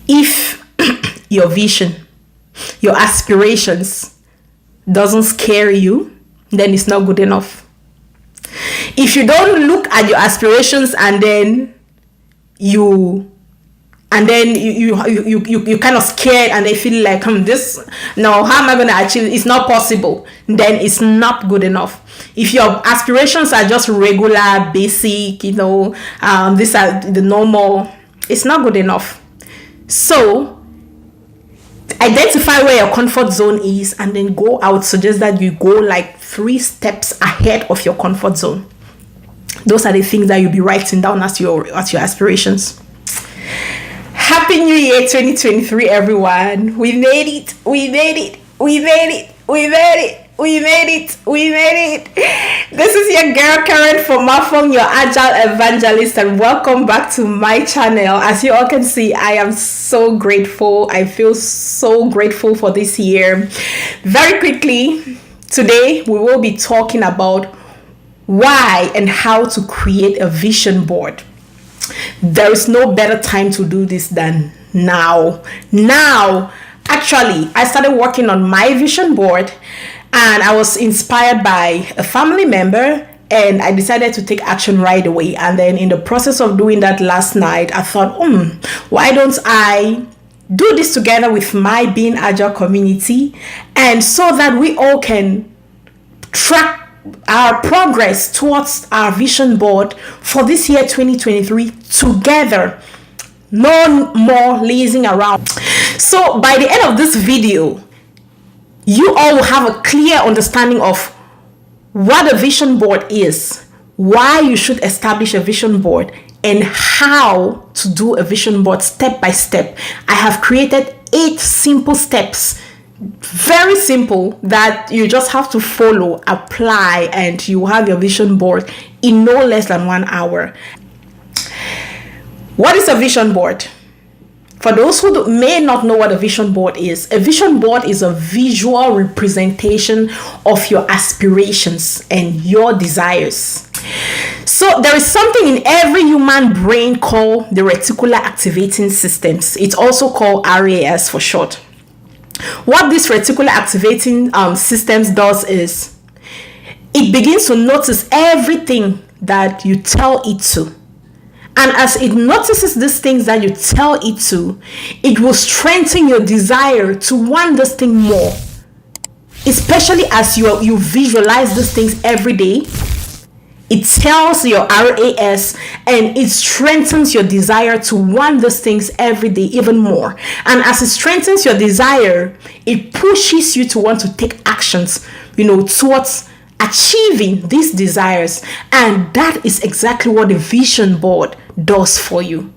If your vision, your aspirations doesn't scare you, then it's not good enough. If you don't look at your aspirations and then you kind of scared and they feel like this, no, how am I going to achieve it? It's not possible, then it's not good enough. If your aspirations are just regular, basic, these are the normal, it's not good enough. So identify where your comfort zone is and then go. I would suggest that you go like 3 steps ahead of your comfort zone. Those are the things that you'll be writing down as your aspirations. Happy New Year 2023, everyone. We made it. This is your girl Karen from Mafong, your Agile Evangelist, and welcome back to my channel. As you all can see, I am so grateful. I feel so grateful for this year. Very quickly, today we will be talking about why and how to create a vision board. There is no better time to do this than now. Actually, I started working on my vision board and I was inspired by a family member and I decided to take action right away. And then in the process of doing that last night, I thought, why don't I do this together with my Being Agile community, and so that we all can track our progress towards our vision board for this year 2023 together. No more lazing around. So by the end of this video, you all will have a clear understanding of what a vision board is, why you should establish a vision board, and how to do a vision board step by step. I have created 8 simple steps, very simple, that you just have to follow, apply, and you have your vision board in no less than 1 hour. What is a vision board? For those who may not know what a vision board is a visual representation of your aspirations and your desires. So there is something in every human brain called the reticular activating systems. It's also called RAS for short. What this reticular activating systems does is it begins to notice everything that you tell it to. And as it notices these things that you tell it to, it will strengthen your desire to want this thing more. Especially as you visualize these things every day, it tells your RAS and it strengthens your desire to want these things every day even more. And as it strengthens your desire, it pushes you to want to take actions, towards achieving these desires. And that is exactly what the vision board does for you.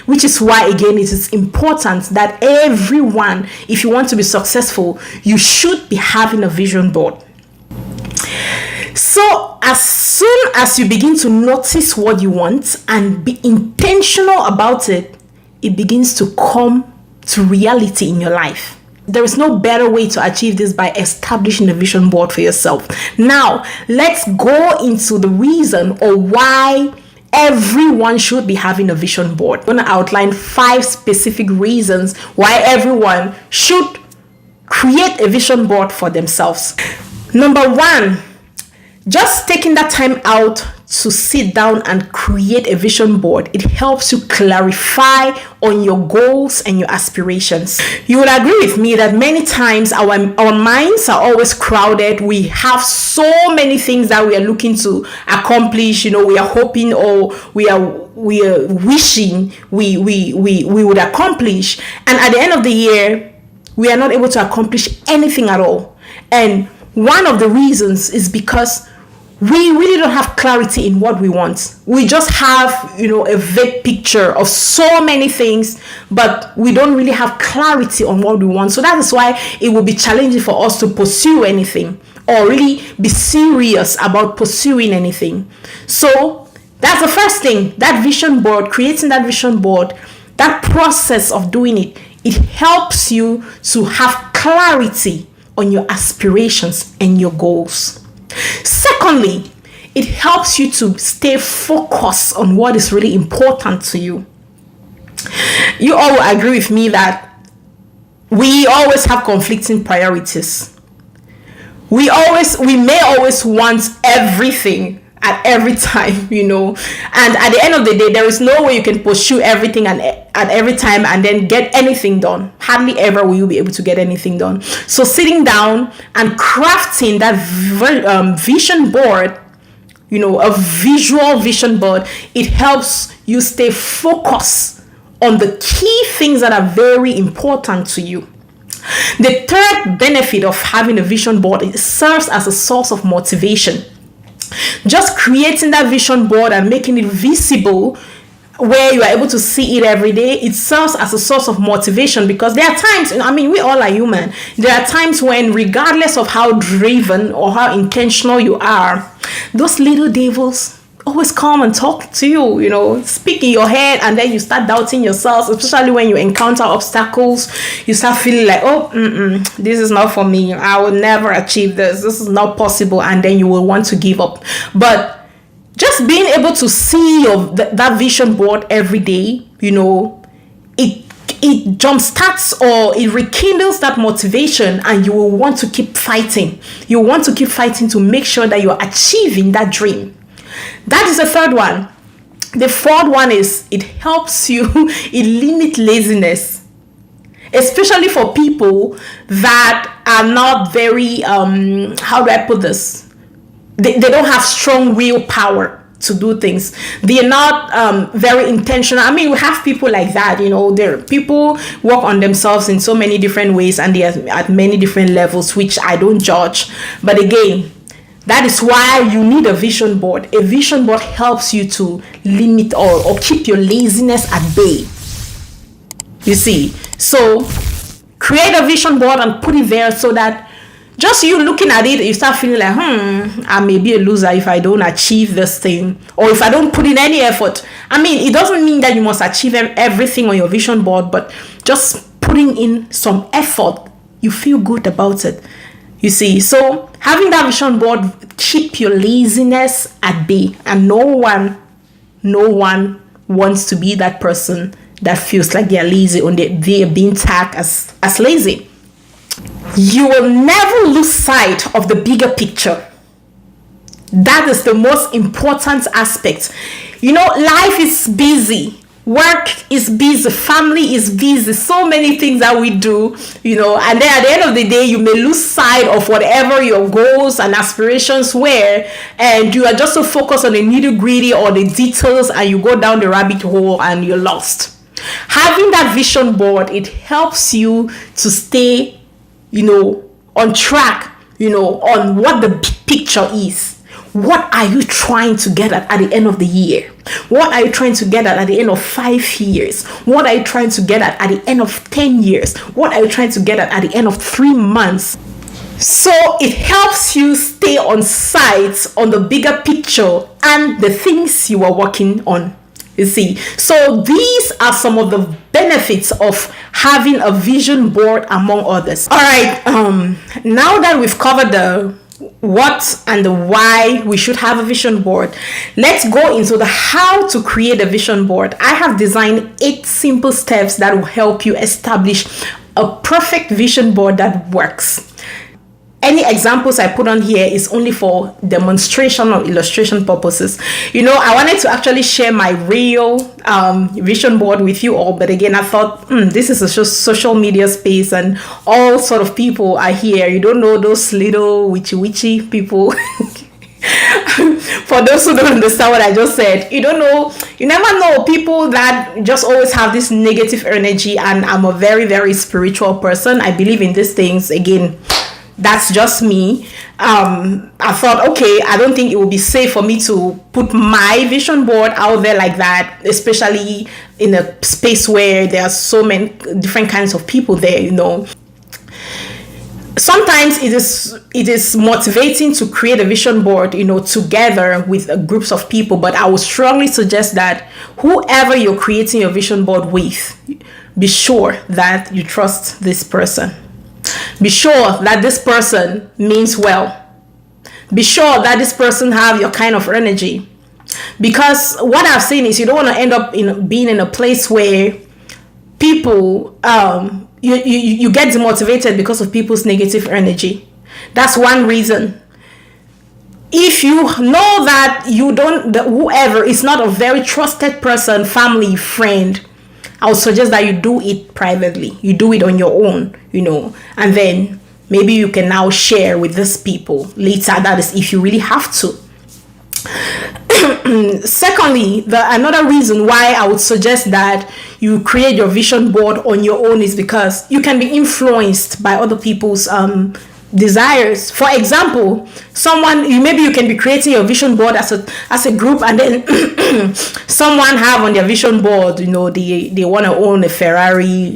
Which is why, again, it is important that everyone, if you want to be successful, you should be having a vision board. So as soon as you begin to notice what you want and be intentional about it, it begins to come to reality in your life. There is no better way to achieve this by establishing a vision board for yourself. Now, let's go into the reason or why everyone should be having a vision board. I'm going to outline 5 specific reasons why everyone should create a vision board for themselves. Number 1, just taking that time out to sit down and create a vision board, it helps you clarify on your goals and your aspirations. You would agree with me that many times our minds are always crowded. We have so many things that we are looking to accomplish. We are hoping or we are wishing we would accomplish, and at the end of the year we are not able to accomplish anything at all. And one of the reasons is because we really don't have clarity in what we want. We just have, a vague picture of so many things, but we don't really have clarity on what we want. So that is why it will be challenging for us to pursue anything or really be serious about pursuing anything. So that's the first thing, that vision board, creating that vision board, that process of doing it, it helps you to have clarity on your aspirations and your goals. Secondly, it helps you to stay focused on what is really important to you. You all will agree with me that we always have conflicting priorities. We may always want everything at every time, and at the end of the day, there is no way you can pursue everything and at every time and then get anything done. Hardly ever will you be able to get anything done. So sitting down and crafting that vision board, a visual vision board, it helps you stay focused on the key things that are very important to you. The third benefit of having a vision board, it serves as a source of motivation. Just creating that vision board and making it visible where you are able to see it every day, it serves as a source of motivation, because there are times, we all are human. There are times when, regardless of how driven or how intentional you are, those little devils always come and talk to you, speak in your head, and then you start doubting yourself, especially when you encounter obstacles. You start feeling like, this is not for me. I will never achieve this. This is not possible. And then you will want to give up. But just being able to see that vision board every day, it jumpstarts or it rekindles that motivation, and you will want to keep fighting. You want to keep fighting to make sure that you're achieving that dream. That is the third one. The fourth one is it helps you limit laziness, especially for people that are not very, how do I put this? They don't have strong willpower to do things. They are not very intentional. We have people like that. People work on themselves in so many different ways, and they are at many different levels, which I don't judge. But again, that is why you need a vision board. A vision board helps you to limit or keep your laziness at bay. You see, so create a vision board and put it there so that just you looking at it, you start feeling like, I may be a loser if I don't achieve this thing, or if I don't put in any effort. It doesn't mean that you must achieve everything on your vision board, but just putting in some effort, you feel good about it. You see, so having that vision board keep your laziness at bay, and no one wants to be that person that feels like they're lazy or they're being tagged as lazy. You will never lose sight of the bigger picture. That is the most important aspect. Life is busy. Work is busy, family is busy, so many things that we do, and then at the end of the day, you may lose sight of whatever your goals and aspirations were, and you are just so focused on the nitty-gritty or the details, and you go down the rabbit hole and you're lost. Having that vision board, it helps you to stay, on track, on what the big picture is. What are you trying to get at the end of the year? What are you trying to get at the end of 5 years? What are you trying to get at the end of 10 years? What are you trying to get at the end of 3 months? So it helps you stay on sight on the bigger picture and the things you are working on. You see, so these are some of the benefits of having a vision board, among others. All right, now that we've covered the what and the why we should have a vision board, let's go into the how to create a vision board. I have designed 8 simple steps that will help you establish a perfect vision board that works. Any examples I put on here is only for demonstration or illustration purposes. I wanted to actually share my real vision board with you all, but again, I thought this is a social media space and all sort of people are here. You don't know those little witchy people. For those who don't understand what I just said, you don't know, you never know people that just always have this negative energy. And I'm a very, very spiritual person. I believe in these things. Again, that's just me. I thought, okay, I don't think it would be safe for me to put my vision board out there like that, especially in a space where there are so many different kinds of people there, Sometimes it is motivating to create a vision board, together with groups of people, but I would strongly suggest that whoever you're creating your vision board with, be sure that you trust this person. Be sure that this person means well. Be sure that this person have your kind of energy. Because what I've seen is you don't want to end up being in a place where people, you get demotivated because of people's negative energy. That's one reason. If you know that whoever is not a very trusted person, family, friend, I would suggest that you do it privately. You do it on your own, and then maybe you can now share with these people later. That is if you really have to. Secondly, another reason why I would suggest that you create your vision board on your own is because you can be influenced by other people's desires. For example, maybe you can be creating your vision board as a group, and then someone have on their vision board, they want to own a Ferrari,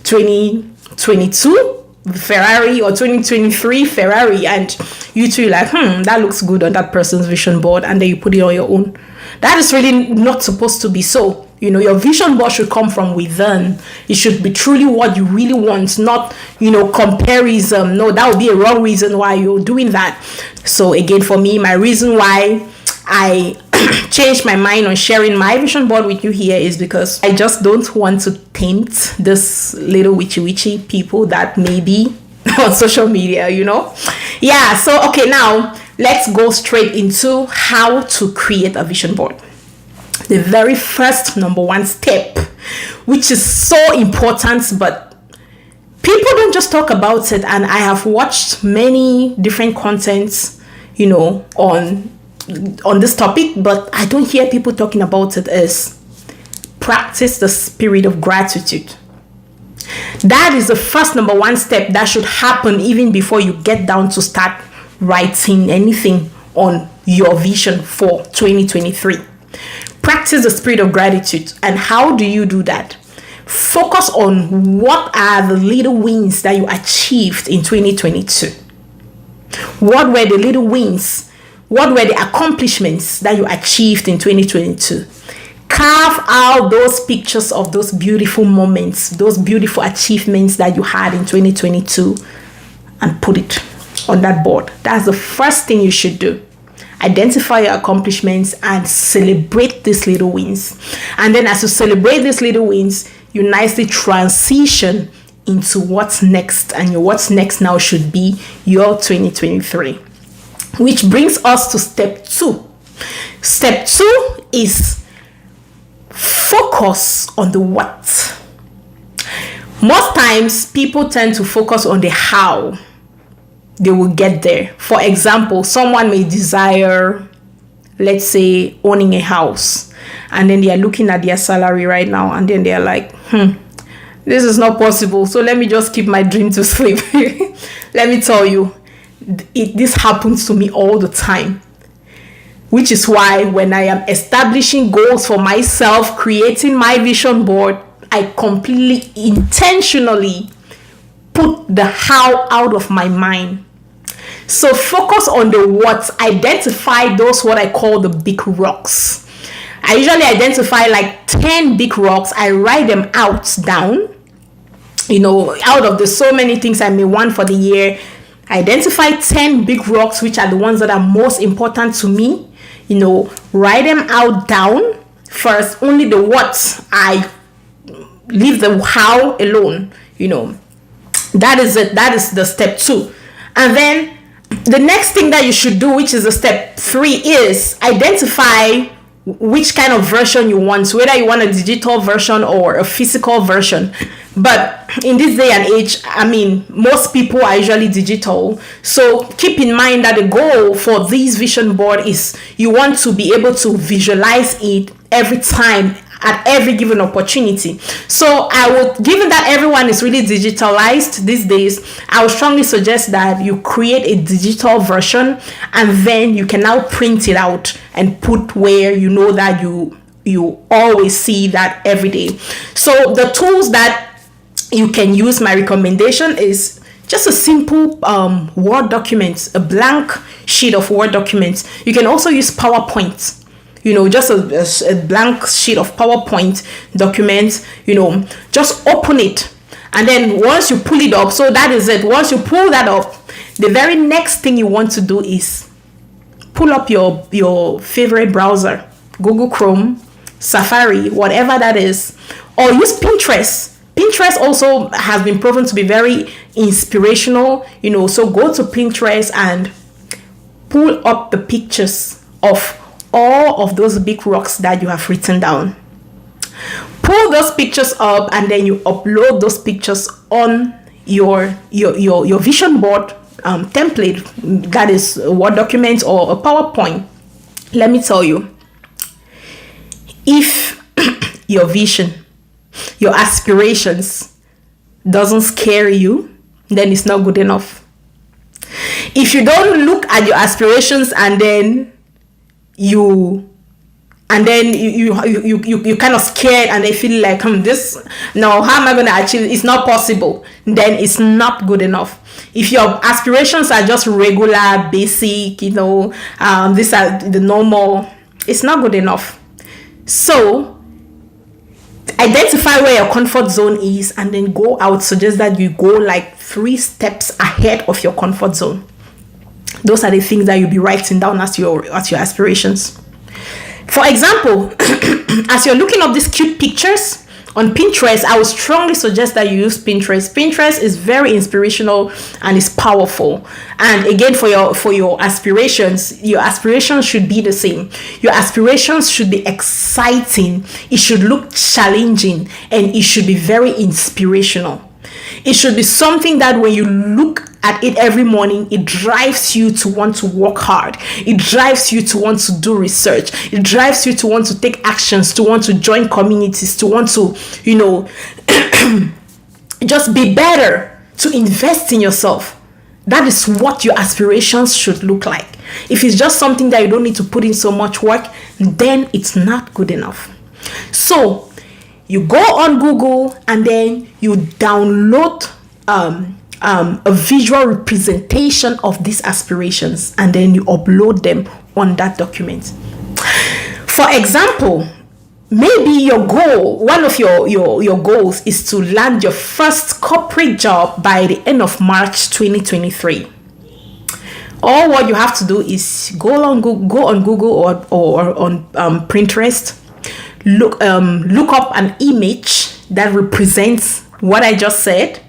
2022 Ferrari or 2023 Ferrari, and you two like, that looks good on that person's vision board, and then you put it on your own. That is really not supposed to be so. Your vision board should come from within. It should be truly what you really want, not, comparison. No, that would be a wrong reason why you're doing that. So again, for me, my reason why I changed my mind on sharing my vision board with you here is because I just don't want to tempt this little witchy people that may be on social media, Yeah, so okay, now let's go straight into how to create a vision board. The very first number one step, which is so important, but people don't just talk about it. And I have watched many different contents, on this topic, but I don't hear people talking about it, is practice the spirit of gratitude. That is the first number one step that should happen even before you get down to start writing anything on your vision for 2023. Practice the spirit of gratitude. And how do you do that? Focus on what are the little wins that you achieved in 2022. What were the little wins? What were the accomplishments that you achieved in 2022? Carve out those pictures of those beautiful moments, those beautiful achievements that you had in 2022, and put it on that board. That's the first thing you should do. Identify your accomplishments and celebrate these little wins. And then as you celebrate these little wins, you nicely transition into what's next. And your what's next now should be your 2023. Which brings us to step 2. Step 2 is focus on the what. Most times people tend to focus on the how they will get there. For example, someone may desire, let's say, owning a house, and then they are looking at their salary right now, and then they are like, this is not possible, so let me just keep my dream to sleep. Let me tell you, this happens to me all the time, which is why when I am establishing goals for myself, creating my vision board, I completely intentionally put the how out of my mind. So focus on the what. Identify those what I call the big rocks. I usually identify like 10 big rocks. I write them down. Out of the so many things I may want for the year, identify 10 big rocks, which are the ones that are most important to me. Write them down first. Only the what, I leave the how alone. That is it. That is the step 2. And then the next thing that you should do, which is the step 3, is identify which kind of version you want, whether you want a digital version or a physical version. But in this day and age, most people are usually digital. So keep in mind that the goal for this vision board is you want to be able to visualize it every time, at every given opportunity. So given that everyone is really digitalized these days, I would strongly suggest that you create a digital version, and then you can now print it out and put where you know that you always see that every day. So the tools that you can use, my recommendation is just a simple Word document, a blank sheet of Word documents. You can also use PowerPoint. Just a blank sheet of PowerPoint document, just open it. And then once you pull it up, so that is it. Once you pull that up, the very next thing you want to do is pull up your favorite browser, Google Chrome, Safari, whatever that is. Or use Pinterest. Pinterest also has been proven to be very inspirational, so go to Pinterest and pull up the pictures of all of those big rocks that you have written down. Pull those pictures up, and then you upload those pictures on your vision board template, that is a Word document or a PowerPoint. Let me tell you, if your vision, your aspirations doesn't scare you, then it's not good enough. If you don't look at your aspirations and then you kind of scared and they feel like, how am I going to achieve it? It's not possible. Then it's not good enough. If your aspirations are just regular, basic, these are the normal, it's not good enough. So identify where your comfort zone is, and then go. I would suggest that you go like 3 steps ahead of your comfort zone. Those are the things that you'll be writing down as your aspirations. For example, as you're looking up these cute pictures on Pinterest, I would strongly suggest that you use Pinterest. Pinterest is very inspirational and is powerful. And again, for your aspirations should be the same. Your aspirations should be exciting. It should look challenging, and it should be very inspirational. It should be something that when you look at it every morning, it drives you to want to work hard. It drives you to want to do research. It drives you to want to take actions, to want to join communities, to want to, just be better, to invest in yourself. That is what your aspirations should look like. If it's just something that you don't need to put in so much work, then it's not good enough. So you go on Google and then you download a visual representation of these aspirations, and then you upload them on that document. For example, maybe your goal, one of your goals is to land your first corporate job by the end of March 2023. All what you have to do is go on Google or on Pinterest, look up an image that represents what I just said,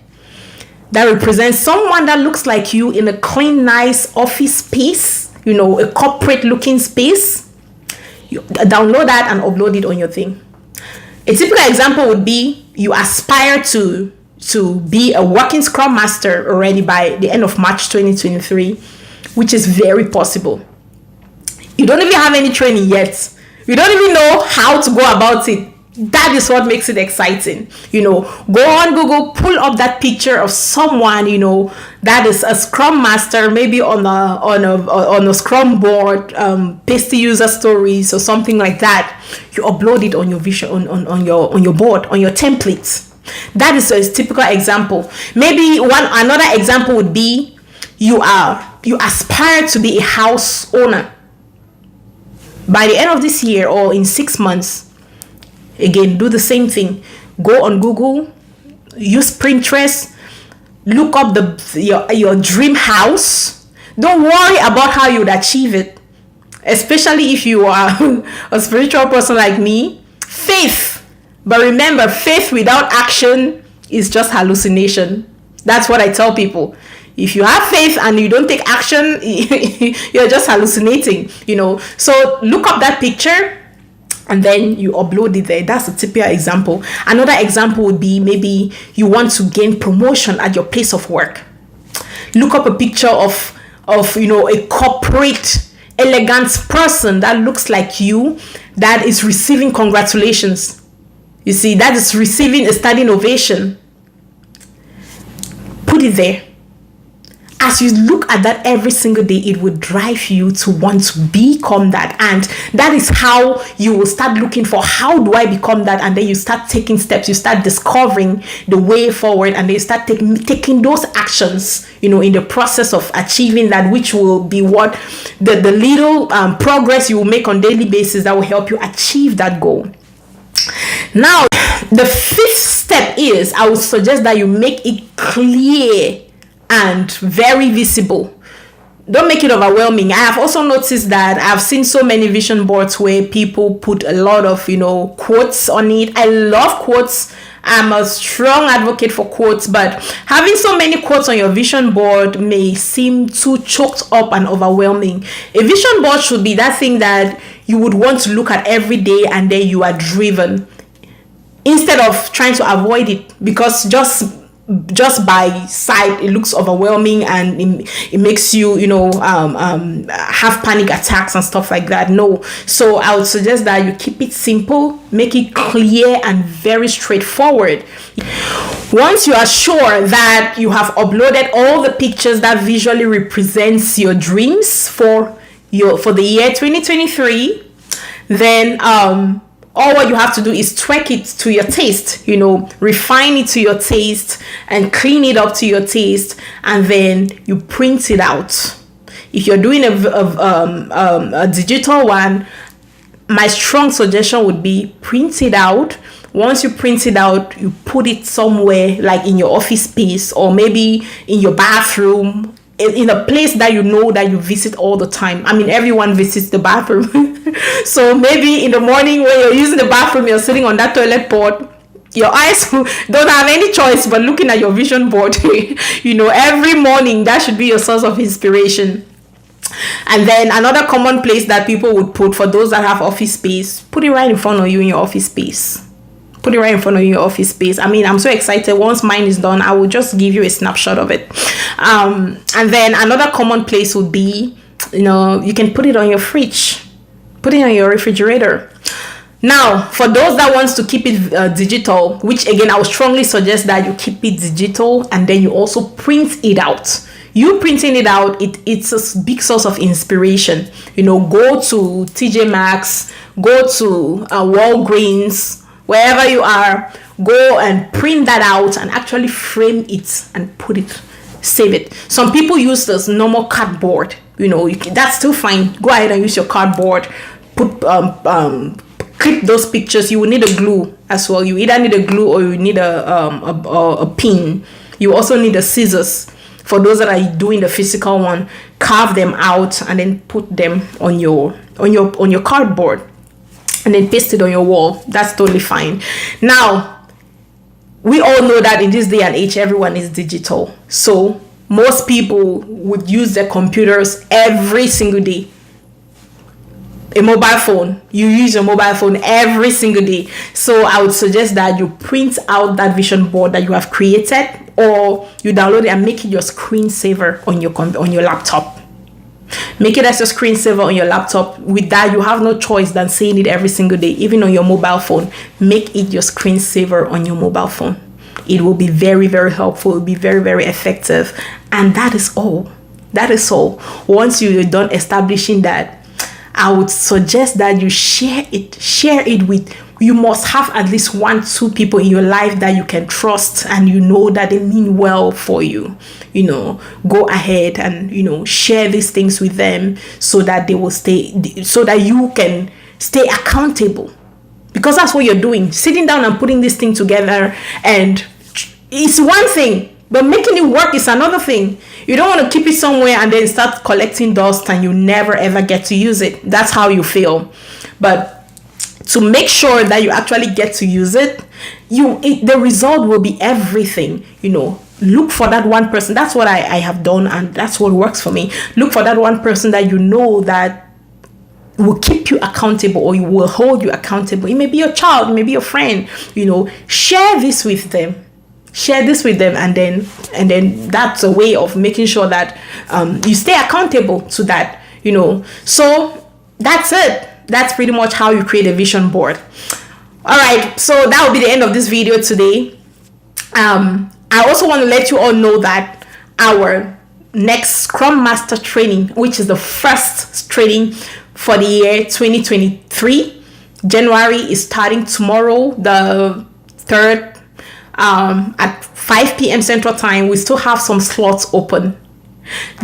that represents someone that looks like you in a clean, nice office space, a corporate looking space. You download that and upload it on your thing. A typical example would be you aspire to be a working Scrum Master already by the end of March 2023, which is very possible. You don't even have any training yet. You don't even know how to go about it. That is what makes it exciting. Go on Google, pull up that picture of someone, that is a Scrum Master, maybe on a Scrum board, paste the user stories or something like that. You upload it on your vision, on your board, on your templates. That is a typical example. Maybe another example would be you aspire to be a house owner by the end of this year or in 6 months. Again, do the same thing. Go on Google, use Pinterest, look up your dream house. Don't worry about how you'd achieve it, especially if you are a spiritual person like me. Faith. But remember, faith without action is just hallucination. That's what I tell people. If you have faith and you don't take action, you're just hallucinating, So look up that picture and then you upload it there. That's a typical example. Another example would be maybe you want to gain promotion at your place of work. Look up a picture of a corporate, elegant person that looks like you, that is receiving congratulations. You see, that is receiving a standing ovation. Put it there. As you look at that every single day, it will drive you to want to become that. And that is how you will start looking for, how do I become that? And then you start taking steps, you start discovering the way forward, and then you start taking those actions, in the process of achieving that, which will be what the little progress you will make on daily basis that will help you achieve that goal. Now, the 5th step is, I would suggest that you make it clear and very visible don't make it overwhelming. I have also noticed that I've seen so many vision boards where people put a lot of, quotes on it. I love quotes. I'm a strong advocate for quotes, but having so many quotes on your vision board may seem too choked up and overwhelming. A vision board should be that thing that you would want to look at every day and then you are driven, instead of trying to avoid it, because just by sight it looks overwhelming and it makes you have panic attacks and stuff like that. No. So I would suggest that you keep it simple, make it clear and very straightforward. Once you are sure that you have uploaded all the pictures that visually represents your dreams for the year 2023, then all what you have to do is tweak it to your taste, refine it to your taste and clean it up to your taste, and then you print it out. If you're doing a digital one, my strong suggestion would be print it out. Once you print it out, you put it somewhere like in your office space, or maybe in your bathroom, in a place that that you visit all the time. I mean, everyone visits the bathroom. So maybe in the morning when you're using the bathroom, you're sitting on that toilet board, your eyes don't have any choice but looking at your vision board. Every morning, that should be your source of inspiration. And then another common place that people would put, for those that have office space, put it right in front of you in your office space. Put it right in front of your office space. I mean, I'm so excited. Once mine is done, I will just give you a snapshot of it. And then another common place would be, you can put it on your fridge, put it on your refrigerator. Now, for those that wants to keep it digital, which again, I would strongly suggest that you keep it digital and then you also print it out. You printing it out, it's a big source of inspiration. Go to TJ Maxx, go to Walgreens, wherever you are, go and print that out and actually frame it and save it. Some people use this normal cardboard. That's still fine. Go ahead and use your cardboard. Put clip those pictures. You will need a glue as well. You either need a glue or you need a pin. You also need the scissors. For those that are doing the physical one, carve them out and then put them on your cardboard. And then paste it on your wall. That's totally fine. Now, we all know that in this day and age, everyone is digital. So most people would use their computers every single day. A mobile phone. You use your mobile phone every single day. So I would suggest that you print out that vision board that you have created, or you download it and make it your screensaver on your laptop. Make it as a screensaver on your laptop. With that, you have no choice than seeing it every single day, even on your mobile phone. Make it your screensaver on your mobile phone. It will be very, very helpful. It will be very, very effective. And that is all. That is all. Once you're done establishing that, I would suggest that you share it with, you must have at least 1-2 people in your life that you can trust and that they mean well for you. Go ahead and share these things with them so that they will so that you can stay accountable, because that's what you're doing. Sitting down and putting this thing together, and it's one thing, but making it work is another thing. You don't want to keep it somewhere and then start collecting dust and you never ever get to use it. That's how you feel. But to make sure that you actually get to use it, the result will be everything. Look for that one person. That's what I have done, and that's what works for me. Look for that one person that that will keep you accountable, or you will hold you accountable. It may be your child, it may be your friend. Share this with them. And then that's a way of making sure that you stay accountable to that. So that's it. That's pretty much how you create a vision board. All right, so that will be the end of this video today. I also want to let you all know that our next Scrum Master training, which is the first training for the year 2023, January, is starting tomorrow, the 3rd, at 5 p.m. Central Time. We still have some slots open.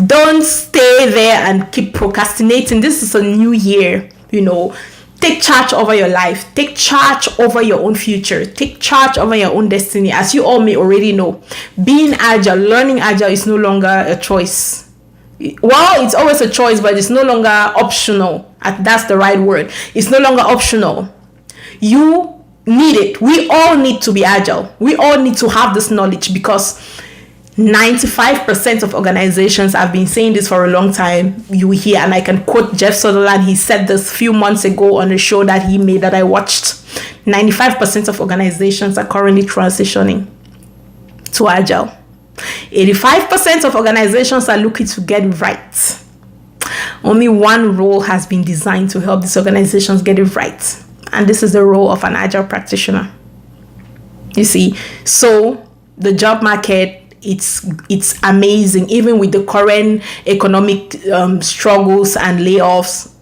Don't stay there and keep procrastinating. This is a new year. Take charge over your life. Take charge over your own future. Take charge over your own destiny. As you all may already know, being agile, learning agile is no longer a choice. Well, it's always a choice, but it's no longer optional. That's the right word. It's no longer optional. You need it. We all need to be agile. We all need to have this knowledge, because 95% of organizations, I've been saying this for a long time, you hear, and I can quote Jeff Sutherland. He said this a few months ago on a show that he made that I watched. 95% of organizations are currently transitioning to agile. 85% of organizations are looking to get it right. Only one role has been designed to help these organizations get it right, and this is the role of an agile practitioner. You see, so the job market, it's amazing. Even with the current economic struggles and layoffs,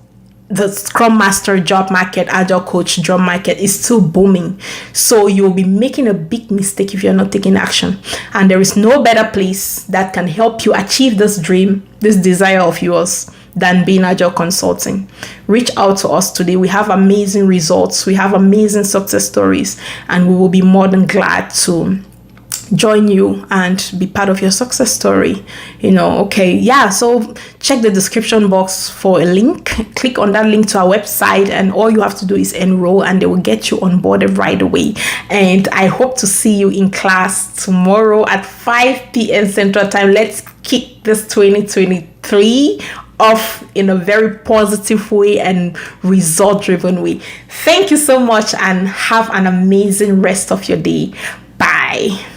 the Scrum Master job market, Agile Coach job market is still booming. So you'll be making a big mistake if you're not taking action. And there is no better place that can help you achieve this dream, this desire of yours, than Being Agile Consulting. Reach out to us today. We have amazing results. We have amazing success stories, and we will be more than glad to join you and be part of your success story. So check the description box for a link. Click on that link to our website, and all you have to do is enroll, and they will get you onboarded right away. And I hope to see you in class tomorrow at 5 p.m. Central Time. Let's kick this 2023 off in a very positive way and result-driven way. Thank you so much, and have an amazing rest of your day. Bye.